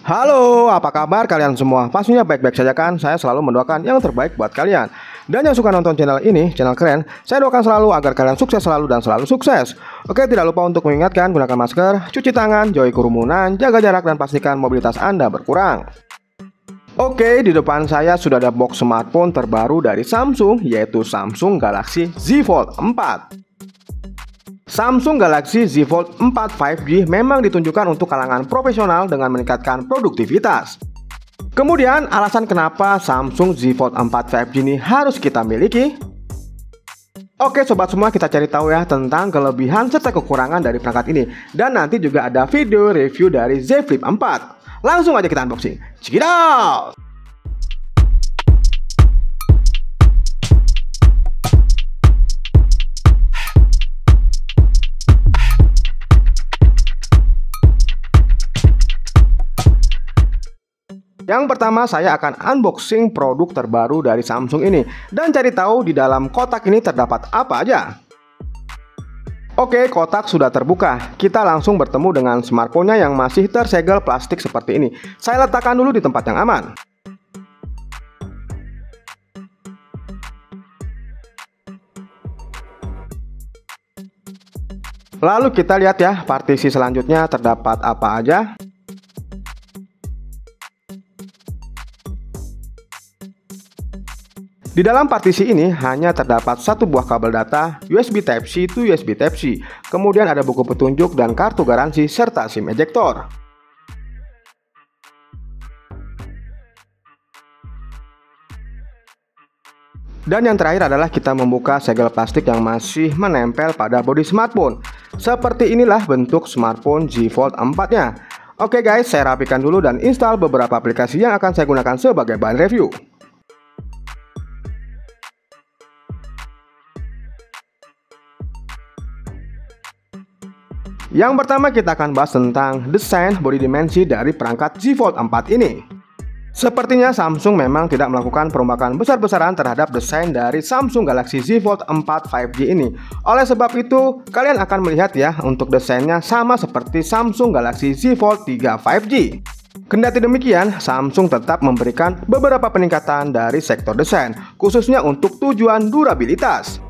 Halo, apa kabar kalian semua? Pastinya baik-baik saja kan? Saya selalu mendoakan yang terbaik buat kalian. Dan yang suka nonton channel ini, channel keren, saya doakan selalu agar kalian sukses selalu dan selalu sukses. Oke, tidak lupa untuk mengingatkan, gunakan masker, cuci tangan, jauhi kerumunan, jaga jarak, dan pastikan mobilitas Anda berkurang. Oke, di depan saya sudah ada box smartphone terbaru dari Samsung, yaitu Samsung Galaxy Z Fold 4. Samsung Galaxy Z Fold 4 5G memang ditunjukkan untuk kalangan profesional dengan meningkatkan produktivitas. Kemudian, alasan kenapa Samsung Z Fold 4 5G ini harus kita miliki? Oke sobat semua, kita cari tahu ya tentang kelebihan serta kekurangan dari perangkat ini. Dan nanti juga ada video review dari Z Flip 4. Langsung aja kita unboxing. Check it out! Yang pertama, saya akan unboxing produk terbaru dari Samsung ini dan cari tahu di dalam kotak ini terdapat apa aja. Oke, kotak sudah terbuka. Kita langsung bertemu dengan smartphone-nya yang masih tersegel plastik seperti ini. Saya letakkan dulu di tempat yang aman. Lalu kita lihat ya, partisi selanjutnya terdapat apa aja. Di dalam partisi ini hanya terdapat satu buah kabel data USB Type-C to USB Type-C. Kemudian ada buku petunjuk dan kartu garansi serta SIM ejector. Dan yang terakhir adalah kita membuka segel plastik yang masih menempel pada bodi smartphone. Seperti inilah bentuk smartphone Z Fold 4-nya. Oke guys, saya rapikan dulu dan install beberapa aplikasi yang akan saya gunakan sebagai bahan review. Yang pertama kita akan bahas tentang desain bodi dimensi dari perangkat Z Fold 4 ini. Sepertinya Samsung memang tidak melakukan perombakan besar-besaran terhadap desain dari Samsung Galaxy Z Fold 4 5G ini. Oleh sebab itu, kalian akan melihat ya untuk desainnya sama seperti Samsung Galaxy Z Fold 3 5G. Kendati demikian, Samsung tetap memberikan beberapa peningkatan dari sektor desain, khususnya untuk tujuan durabilitas.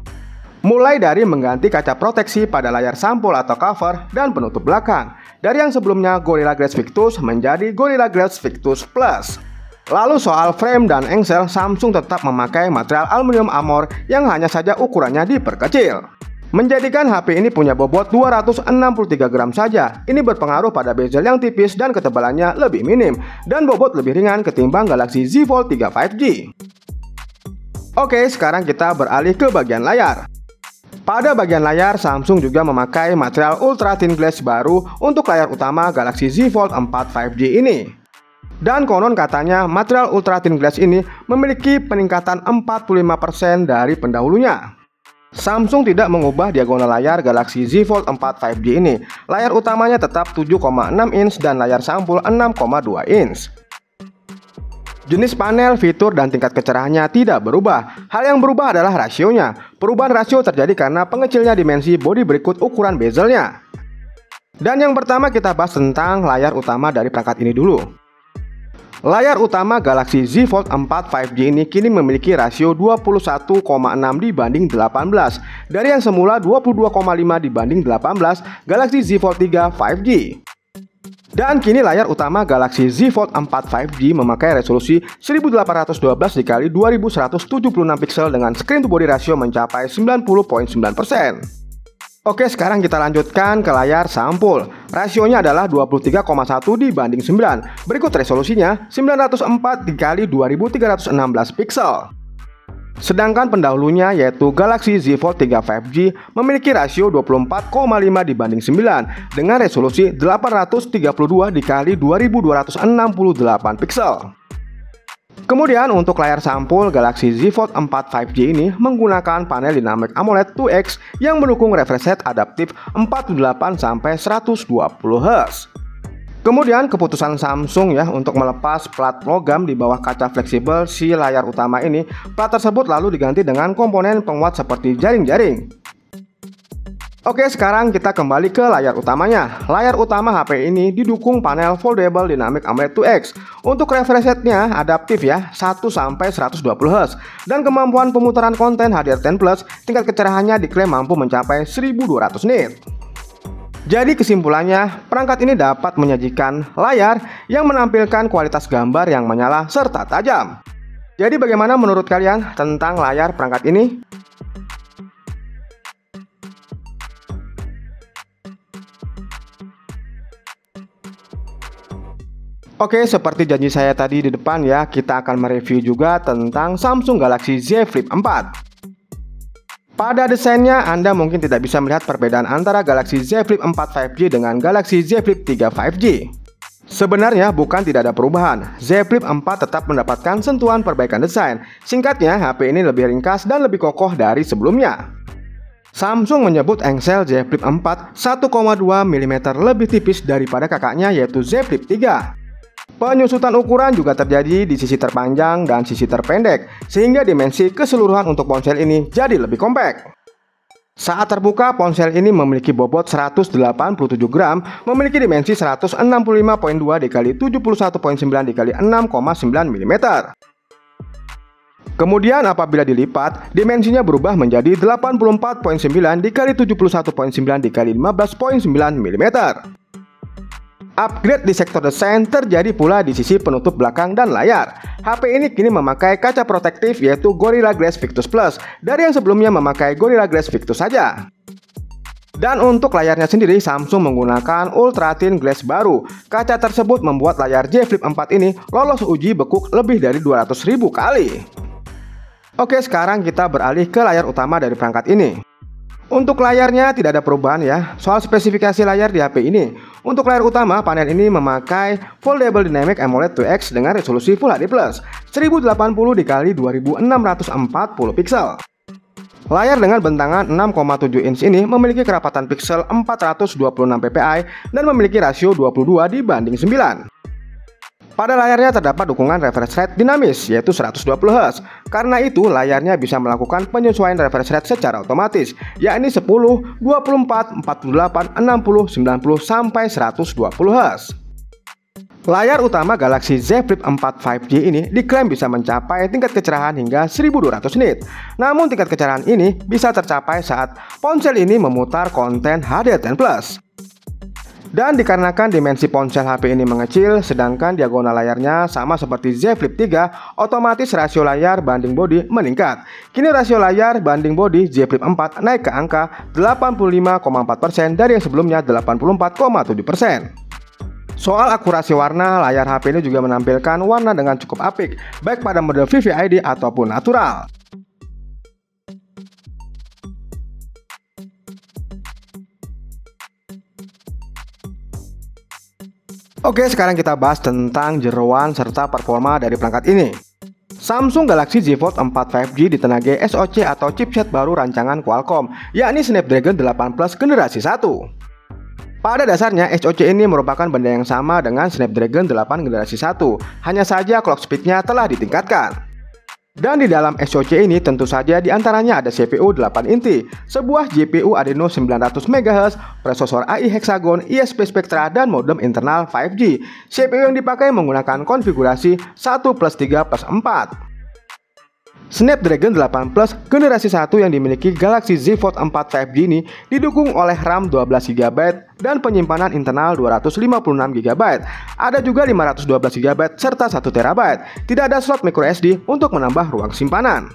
Mulai dari mengganti kaca proteksi pada layar sampul atau cover dan penutup belakang. Dari yang sebelumnya Gorilla Glass Victus menjadi Gorilla Glass Victus Plus. Lalu soal frame dan engsel, Samsung tetap memakai material aluminium Amor yang hanya saja ukurannya diperkecil. Menjadikan HP ini punya bobot 263 gram saja. Ini berpengaruh pada bezel yang tipis dan ketebalannya lebih minim. Dan bobot lebih ringan ketimbang Galaxy Z Fold 3 5G. Oke, sekarang kita beralih ke bagian layar. Pada bagian layar, Samsung juga memakai material ultra thin glass baru untuk layar utama Galaxy Z Fold 4 5G ini. Dan konon katanya material ultra thin glass ini memiliki peningkatan 45% dari pendahulunya. Samsung tidak mengubah diagonal layar Galaxy Z Fold 4 5G ini. Layar utamanya tetap 7,6 inch dan layar sampul 6,2 inch. Jenis panel, fitur, dan tingkat kecerahannya tidak berubah. Hal yang berubah adalah rasionya. Perubahan rasio terjadi karena pengecilnya dimensi bodi berikut ukuran bezelnya. Dan yang pertama kita bahas tentang layar utama dari perangkat ini dulu. Layar utama Galaxy Z Fold 4 5G ini kini memiliki rasio 21,6 dibanding 18. Dari yang semula 22,5 dibanding 18 Galaxy Z Fold 3 5G. Dan kini layar utama Galaxy Z Fold 4 5G memakai resolusi 1812 x 2176 pixel dengan screen to body ratio mencapai 90,9%. Oke, sekarang kita lanjutkan ke layar sampul. Rasionya adalah 23,1 dibanding 9. Berikut resolusinya 904 x 2316 pixel. Sedangkan pendahulunya yaitu Galaxy Z Fold 3 5G memiliki rasio 24,5 dibanding 9 dengan resolusi 832 x 2268 pixel. Kemudian untuk layar sampul Galaxy Z Fold 4 5G ini menggunakan panel Dynamic AMOLED 2X yang mendukung refresh rate adaptif 48-120Hz. Kemudian keputusan Samsung ya untuk melepas plat logam di bawah kaca fleksibel si layar utama ini. Plat tersebut lalu diganti dengan komponen penguat seperti jaring-jaring. Oke, sekarang kita kembali ke layar utamanya. Layar utama HP ini didukung panel Foldable Dynamic AMOLED 2X. Untuk refresh rate-nya adaptif ya, 1-120Hz. Dan kemampuan pemutaran konten HDR10+, tingkat kecerahannya diklaim mampu mencapai 1200 nit. Jadi kesimpulannya, perangkat ini dapat menyajikan layar yang menampilkan kualitas gambar yang menyala serta tajam. Jadi bagaimana menurut kalian tentang layar perangkat ini? Oke, seperti janji saya tadi di depan ya, kita akan mereview juga tentang Samsung Galaxy Z Flip 4. Pada desainnya, Anda mungkin tidak bisa melihat perbedaan antara Galaxy Z Flip 4 5G dengan Galaxy Z Flip 3 5G. Sebenarnya bukan tidak ada perubahan, Z Flip 4 tetap mendapatkan sentuhan perbaikan desain. Singkatnya, HP ini lebih ringkas dan lebih kokoh dari sebelumnya. Samsung menyebut engsel Z Flip 4 1,2 mm lebih tipis daripada kakaknya yaitu Z Flip 3. Penyusutan ukuran juga terjadi di sisi terpanjang dan sisi terpendek, sehingga dimensi keseluruhan untuk ponsel ini jadi lebih kompak. Saat terbuka, ponsel ini memiliki bobot 187 gram, memiliki dimensi 165.2 x 71.9 x 6,9 mm. Kemudian apabila dilipat, dimensinya berubah menjadi 84.9 x 71.9 x 15.9 mm. Upgrade di sektor desain terjadi pula di sisi penutup belakang dan layar. HP ini kini memakai kaca protektif yaitu Gorilla Glass Victus Plus dari yang sebelumnya memakai Gorilla Glass Victus saja. Dan untuk layarnya sendiri, Samsung menggunakan Ultra Thin Glass baru. Kaca tersebut membuat layar Z Flip 4 ini lolos uji bekuk lebih dari 200.000 kali. Oke, sekarang kita beralih ke layar utama dari perangkat ini. Untuk layarnya tidak ada perubahan ya. Soal spesifikasi layar di HP ini, untuk layar utama, panel ini memakai Foldable Dynamic AMOLED 2X dengan resolusi Full HD+, 1080 x 2640 pixel. Layar dengan bentangan 6,7 inch ini memiliki kerapatan pixel 426 ppi dan memiliki rasio 22 dibanding 9. Pada layarnya terdapat dukungan refresh rate dinamis yaitu 120Hz. Karena itu layarnya bisa melakukan penyesuaian refresh rate secara otomatis, yakni 10, 24, 48, 60, 90 sampai 120Hz. Layar utama Galaxy Z Flip 4 5G ini diklaim bisa mencapai tingkat kecerahan hingga 1200 nit. Namun tingkat kecerahan ini bisa tercapai saat ponsel ini memutar konten HDR10+. Dan dikarenakan dimensi ponsel HP ini mengecil, sedangkan diagonal layarnya sama seperti Z Flip 3, otomatis rasio layar banding bodi meningkat. Kini rasio layar banding bodi Z Flip 4 naik ke angka 85,4% dari yang sebelumnya 84,7%. Soal akurasi warna, layar HP ini juga menampilkan warna dengan cukup apik, baik pada mode VVID ataupun natural. Oke, sekarang kita bahas tentang jeroan serta performa dari perangkat ini. Samsung Galaxy Z Fold 4 5G ditenagai SoC atau chipset baru rancangan Qualcomm, yakni Snapdragon 8 Plus generasi 1. Pada dasarnya, SoC ini merupakan benda yang sama dengan Snapdragon 8 generasi 1, hanya saja clock speed-nya telah ditingkatkan. Dan di dalam SoC ini tentu saja diantaranya ada CPU 8 inti, sebuah GPU Adreno 900 MHz, prosesor AI Hexagon, ISP Spectra, dan modem internal 5G. CPU yang dipakai menggunakan konfigurasi 1+3+4. Snapdragon 8 Plus generasi 1 yang dimiliki Galaxy Z Fold 4 5G ini didukung oleh RAM 12GB dan penyimpanan internal 256GB. Ada juga 512GB serta 1TB. Tidak ada slot microSD untuk menambah ruang simpanan.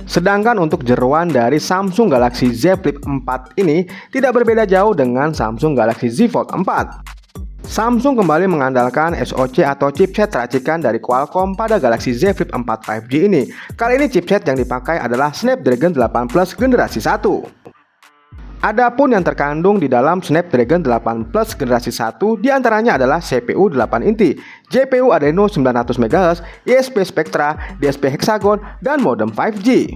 Sedangkan untuk jeroan dari Samsung Galaxy Z Flip 4 ini tidak berbeda jauh dengan Samsung Galaxy Z Fold 4. Samsung kembali mengandalkan SoC atau chipset racikan dari Qualcomm pada Galaxy Z Flip 4 5G ini. Kali ini chipset yang dipakai adalah Snapdragon 8 Plus generasi 1. Adapun yang terkandung di dalam Snapdragon 8 Plus generasi 1 diantaranya adalah CPU 8 inti, GPU Adreno 900 MHz, ISP Spectra, DSP Hexagon, dan modem 5G.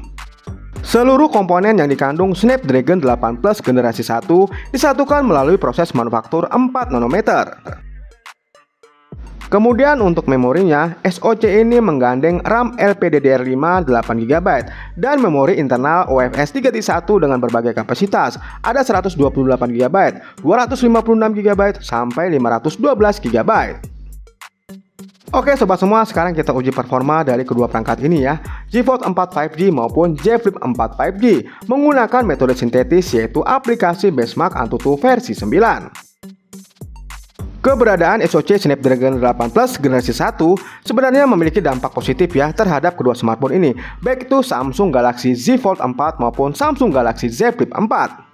Seluruh komponen yang dikandung Snapdragon 8 Plus generasi 1 disatukan melalui proses manufaktur 4 nanometer. Kemudian untuk memorinya, SoC ini menggandeng RAM LPDDR5 8GB dan memori internal UFS 3.1 dengan berbagai kapasitas. Ada 128GB, 256GB, sampai 512GB. Oke sobat semua, sekarang kita uji performa dari kedua perangkat ini ya, GeForce 4 5G maupun J Flip 4 5G menggunakan metode sintetis yaitu aplikasi Benchmark AnTuTu versi 9. Keberadaan SoC Snapdragon 8 Plus generasi 1 sebenarnya memiliki dampak positif ya terhadap kedua smartphone ini, baik itu Samsung Galaxy Z Fold 4 maupun Samsung Galaxy Z Flip 4.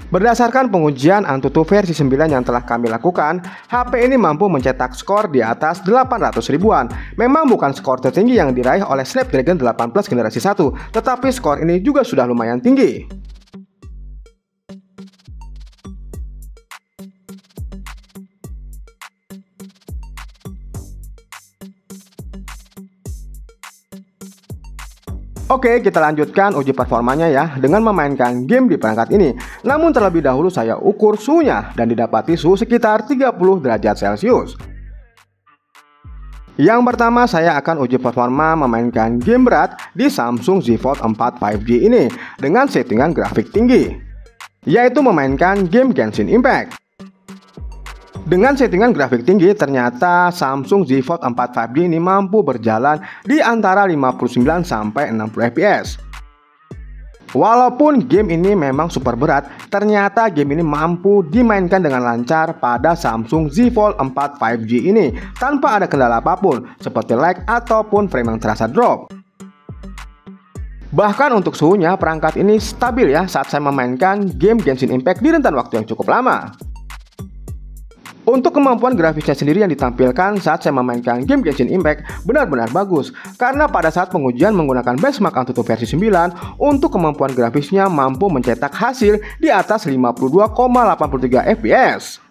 Berdasarkan pengujian AnTuTu versi 9 yang telah kami lakukan, HP ini mampu mencetak skor di atas 800 ribuan. Memang bukan skor tertinggi yang diraih oleh Snapdragon 8 Plus generasi 1, tetapi skor ini juga sudah lumayan tinggi. Oke, kita lanjutkan uji performanya ya dengan memainkan game di perangkat ini. Namun terlebih dahulu saya ukur suhunya dan didapati suhu sekitar 30 derajat Celcius. Yang pertama saya akan uji performa memainkan game berat di Samsung Z Fold 4 5G ini dengan settingan grafik tinggi, yaitu memainkan game Genshin Impact. Dengan settingan grafik tinggi, ternyata Samsung Z Fold 4 5G ini mampu berjalan di antara 59 sampai 60 fps. Walaupun game ini memang super berat, ternyata game ini mampu dimainkan dengan lancar pada Samsung Z Fold 4 5G ini tanpa ada kendala apapun seperti lag ataupun frame yang terasa drop. Bahkan untuk suhunya, perangkat ini stabil ya saat saya memainkan game Genshin Impact di rentan waktu yang cukup lama. Untuk kemampuan grafisnya sendiri yang ditampilkan saat saya memainkan game Genshin Impact benar-benar bagus, karena pada saat pengujian menggunakan Benchmark AnTuTu versi 9, untuk kemampuan grafisnya mampu mencetak hasil di atas 52,83 fps.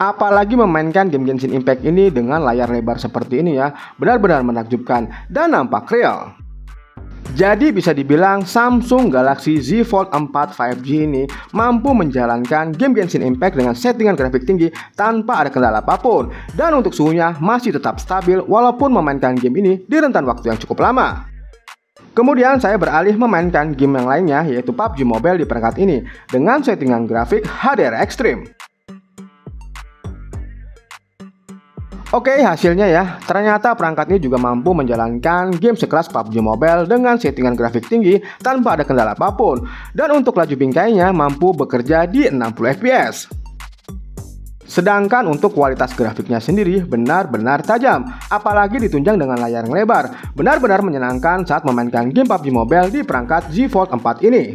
Apalagi memainkan game Genshin Impact ini dengan layar lebar seperti ini ya, benar-benar menakjubkan dan nampak real. Jadi bisa dibilang Samsung Galaxy Z Fold 4 5G ini mampu menjalankan game Genshin Impact dengan settingan grafik tinggi tanpa ada kendala apapun. Dan untuk suhunya masih tetap stabil walaupun memainkan game ini di rentan waktu yang cukup lama. Kemudian saya beralih memainkan game yang lainnya yaitu PUBG Mobile di perangkat ini dengan settingan grafik HDR Extreme. Oke, hasilnya ya, ternyata perangkat ini juga mampu menjalankan game sekelas PUBG Mobile dengan settingan grafik tinggi tanpa ada kendala apapun. Dan untuk laju bingkainya mampu bekerja di 60 fps. Sedangkan untuk kualitas grafiknya sendiri benar-benar tajam, apalagi ditunjang dengan layar yang lebar. Benar-benar menyenangkan saat memainkan game PUBG Mobile di perangkat Z Fold 4 ini.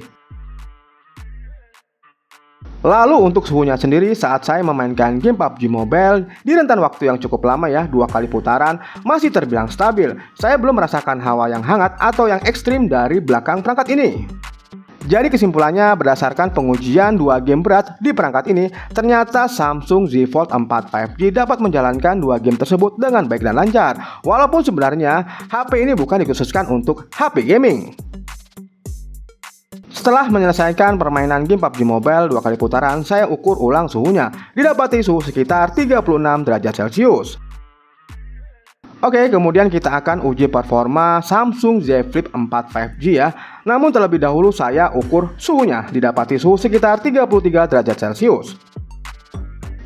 Lalu untuk suhunya sendiri saat saya memainkan game PUBG Mobile di rentan waktu yang cukup lama ya, 2 kali putaran, masih terbilang stabil. Saya belum merasakan hawa yang hangat atau yang ekstrim dari belakang perangkat ini. Jadi kesimpulannya berdasarkan pengujian 2 game berat di perangkat ini, ternyata Samsung Z Fold 4 5G dapat menjalankan 2 game tersebut dengan baik dan lancar. Walaupun sebenarnya HP ini bukan dikhususkan untuk HP gaming. Setelah menyelesaikan permainan game PUBG Mobile 2 kali putaran, saya ukur ulang suhunya. Didapati suhu sekitar 36 derajat Celcius. Oke, kemudian kita akan uji performa Samsung Z Flip 4 5G ya. Namun terlebih dahulu saya ukur suhunya. Didapati suhu sekitar 33 derajat Celcius.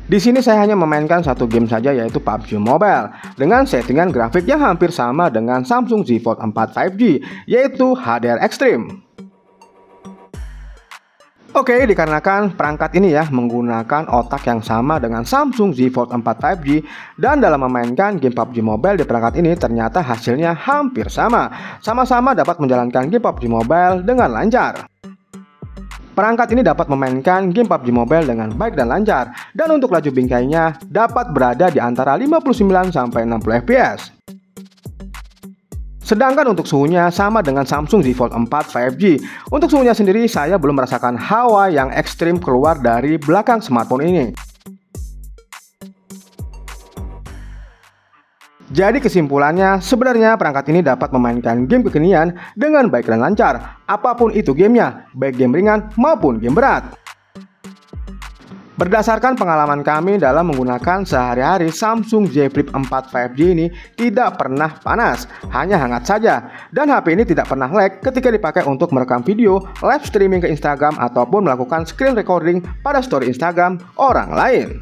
Di sini saya hanya memainkan satu game saja yaitu PUBG Mobile dengan settingan grafik yang hampir sama dengan Samsung Z Fold 4 5G yaitu HDR Extreme. Oke, dikarenakan perangkat ini ya menggunakan otak yang sama dengan Samsung Z Fold 4 5G dan dalam memainkan game PUBG Mobile di perangkat ini ternyata hasilnya hampir sama. Sama-sama dapat menjalankan game PUBG Mobile dengan lancar. Perangkat ini dapat memainkan game PUBG Mobile dengan baik dan lancar, dan untuk laju bingkainya dapat berada di antara 59 sampai 60 fps. Sedangkan untuk suhunya sama dengan Samsung Z Fold 4 5G. Untuk suhunya sendiri saya belum merasakan hawa yang ekstrim keluar dari belakang smartphone ini. Jadi kesimpulannya sebenarnya perangkat ini dapat memainkan game kekinian dengan baik dan lancar, apapun itu gamenya, baik game ringan maupun game berat. Berdasarkan pengalaman kami dalam menggunakan sehari-hari, Samsung Z Flip 4 5G ini tidak pernah panas, hanya hangat saja. Dan HP ini tidak pernah lag ketika dipakai untuk merekam video, live streaming ke Instagram, ataupun melakukan screen recording pada story Instagram orang lain.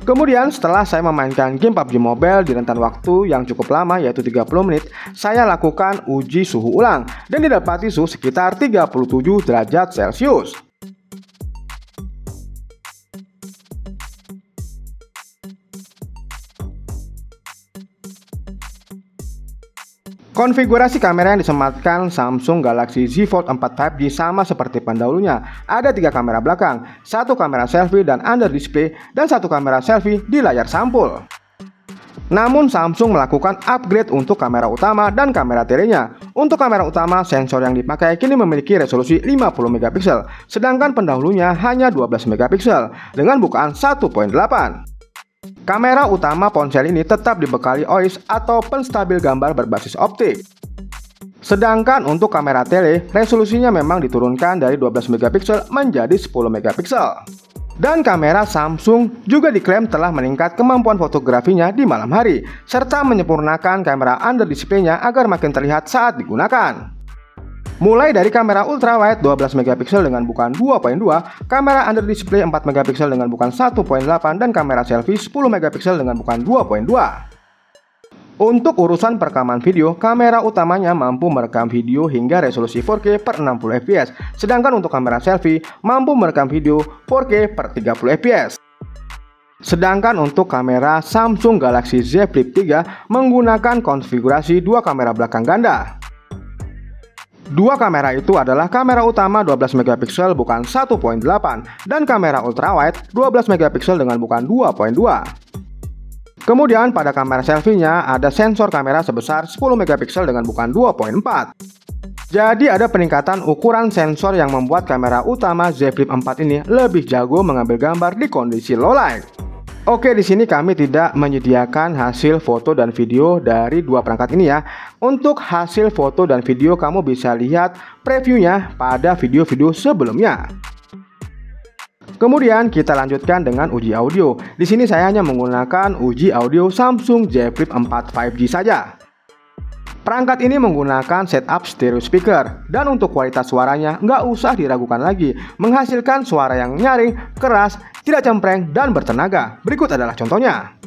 Kemudian setelah saya memainkan game PUBG Mobile di rentan waktu yang cukup lama yaitu 30 menit, saya lakukan uji suhu ulang dan didapati suhu sekitar 37 derajat Celcius. Konfigurasi kamera yang disematkan Samsung Galaxy Z Fold 4 5G sama seperti pendahulunya. Ada 3 kamera belakang, 1 kamera selfie dan under display, dan 1 kamera selfie di layar sampul. Namun Samsung melakukan upgrade untuk kamera utama dan kamera telenya. Untuk kamera utama, sensor yang dipakai kini memiliki resolusi 50 megapiksel, sedangkan pendahulunya hanya 12 megapiksel dengan bukaan 1.8. Kamera utama ponsel ini tetap dibekali OIS atau penstabil gambar berbasis optik. Sedangkan untuk kamera tele, resolusinya memang diturunkan dari 12 megapiksel menjadi 10 megapiksel. Dan kamera Samsung juga diklaim telah meningkat kemampuan fotografinya di malam hari, serta menyempurnakan kamera under display-nya agar makin terlihat saat digunakan. Mulai dari kamera ultrawide 12 megapiksel dengan bukaan 2.2, kamera under display 4 megapiksel dengan bukaan 1.8, dan kamera selfie 10 megapiksel dengan bukaan 2.2. Untuk urusan perekaman video, kamera utamanya mampu merekam video hingga resolusi 4K per 60 fps, sedangkan untuk kamera selfie mampu merekam video 4K per 30 fps. Sedangkan untuk kamera Samsung Galaxy Z Flip 3 menggunakan konfigurasi 2 kamera belakang ganda. 2 kamera itu adalah kamera utama 12 megapiksel bukaan 1.8 dan kamera ultrawide 12 megapiksel dengan bukaan 2.2. Kemudian pada kamera selfie-nya ada sensor kamera sebesar 10 megapiksel dengan bukaan 2.4. Jadi ada peningkatan ukuran sensor yang membuat kamera utama Z Flip 4 ini lebih jago mengambil gambar di kondisi low light. Oke, di sini kami tidak menyediakan hasil foto dan video dari 2 perangkat ini ya. Untuk hasil foto dan video kamu bisa lihat previewnya pada video-video sebelumnya. Kemudian kita lanjutkan dengan uji audio. Di sini saya hanya menggunakan uji audio Samsung Z Flip 4 5G saja. Perangkat ini menggunakan setup stereo speaker, dan untuk kualitas suaranya nggak usah diragukan lagi, menghasilkan suara yang nyaring, keras, tidak cempreng, dan bertenaga. Berikut adalah contohnya.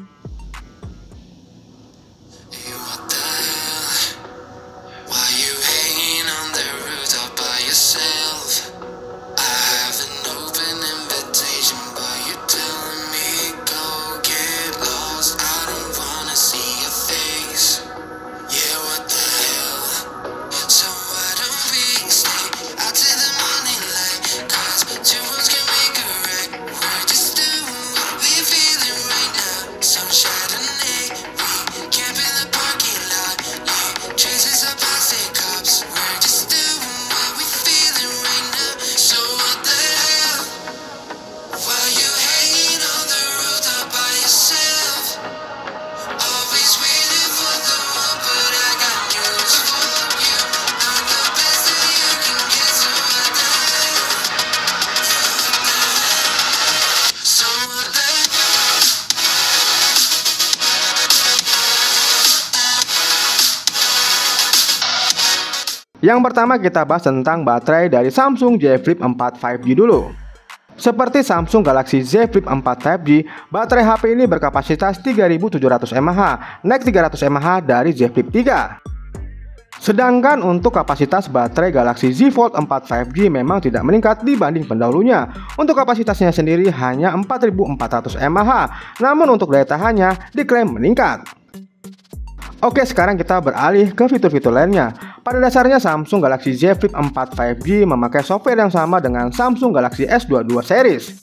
Yang pertama kita bahas tentang baterai dari Samsung Z Flip 4 5G dulu. Seperti Samsung Galaxy Z Flip 4 5G, baterai HP ini berkapasitas 3700 mAh, naik 300 mAh dari Z Flip 3. Sedangkan untuk kapasitas baterai Galaxy Z Fold 4 5G memang tidak meningkat dibanding pendahulunya. Untuk kapasitasnya sendiri hanya 4400 mAh, namun untuk daya tahannya diklaim meningkat. Oke, sekarang kita beralih ke fitur-fitur lainnya. Pada dasarnya Samsung Galaxy Z Flip 4 5G memakai software yang sama dengan Samsung Galaxy S22 series.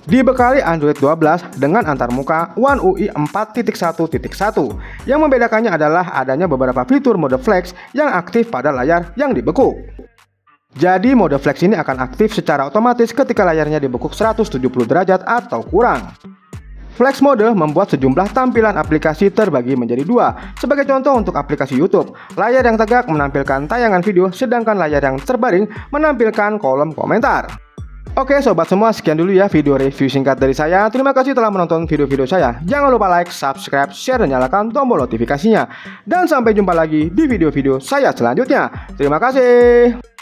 Dibekali Android 12 dengan antarmuka One UI 4.1.1. Yang membedakannya adalah adanya beberapa fitur mode flex yang aktif pada layar yang dibekuk. Jadi mode flex ini akan aktif secara otomatis ketika layarnya dibekuk 170 derajat atau kurang. Flex Mode membuat sejumlah tampilan aplikasi terbagi menjadi dua. Sebagai contoh untuk aplikasi YouTube, layar yang tegak menampilkan tayangan video, sedangkan layar yang terbaring menampilkan kolom komentar. Oke sobat semua, sekian dulu ya video review singkat dari saya. Terima kasih telah menonton video-video saya. Jangan lupa like, subscribe, share, dan nyalakan tombol notifikasinya. Dan sampai jumpa lagi di video-video saya selanjutnya. Terima kasih.